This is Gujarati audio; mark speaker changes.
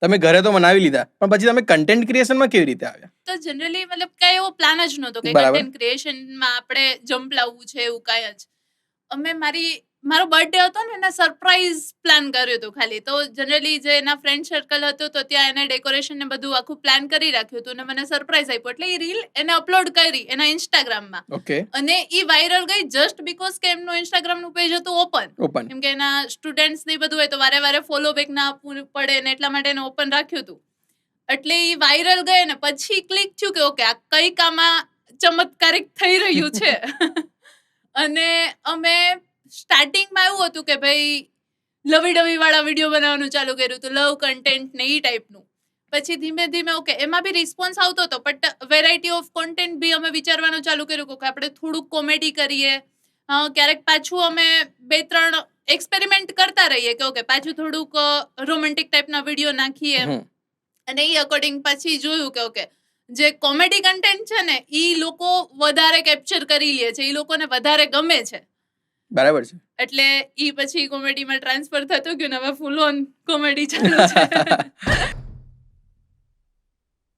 Speaker 1: તમે ઘરે તો બનાવી લીધા, પણ પછી તમે કન્ટેન્ટ ક્રિએશનમાં કેવી રીતે આવ્યા?
Speaker 2: તો જનરલી મતલબ કઈ એવો પ્લાન જ નહોતો કે
Speaker 1: બરાબર.
Speaker 2: કન્ટેન્ટ ક્રિએશનમાં આપણે જમ્પ લાવવું છે એવું કાંઈ જ. અમે મારો બર્થડે હતો ને એના સરપ્રાઈઝ પ્લાન કર્યું હતું ખાલી. તો જનરલી જે એના ફ્રેન્ડ સર્કલ હતું તો ત્યાં એને ડેકોરેશન ને બધું આખું પ્લાન કરી રાખ્યું હતું અને મને સરપ્રાઈઝ આપ્યો. એટલે એ રીલ એને અપલોડ કરી એના ઇન્સ્ટાગ્રામમાં
Speaker 1: ઓકે,
Speaker 2: અને એ વાયરલ ગઈ જસ્ટ બીકોઝ કે એમનું ઇન્સ્ટાગ્રામનું પેજ હતું ઓપન. કેમ કે એના સ્ટુડન્ટ્સ ને બધું હોય તો વારે ફોલો બેક ના આપવું પડે ને એટલા માટે એને ઓપન રાખ્યું હતું. એટલે એ વાયરલ ગઈ ને પછી ક્લિક થયું કે ઓકે આ કંઈક આમાં ચમત્કારિક થઈ રહ્યું છે. અને અમે સ્ટાર્ટિંગમાં એવું હતું કે ભાઈ લવી ડવી વાળા વિડીયો બનાવવાનું ચાલુ કર્યું હતું, લવ કન્ટેન્ટ ને ઈ ટાઈપનું. પછી ધીમે ધીમે ઓકે એમાં બી રિસ્પોન્સ આવતો હતો, બટ વેરાયટી ઓફ કોન્ટેન્ટ બી અમે વિચારવાનું ચાલુ કર્યું કે આપણે થોડુંક કોમેડી કરીએ, ક્યારેક પાછું અમે 2-3 એક્સપેરિમેન્ટ કરતા રહીએ કે ઓકે પાછું થોડુંક રોમેન્ટિક ટાઈપના વિડીયો નાખીએ. અને એ અકોર્ડિંગ પછી જોયું કે ઓકે જે કોમેડી કન્ટેન્ટ છે ને ઈ લોકો વધારે કેપ્ચર કરી લે છે, ઈ લોકોને વધારે ગમે છે.
Speaker 1: બરાબર છે.
Speaker 2: એટલે ઈ પછી કોમેડીમાં ટ્રાન્સફર થતું ગયું ને હવે ફૂલ ઓન કોમેડી ચાલુ છે.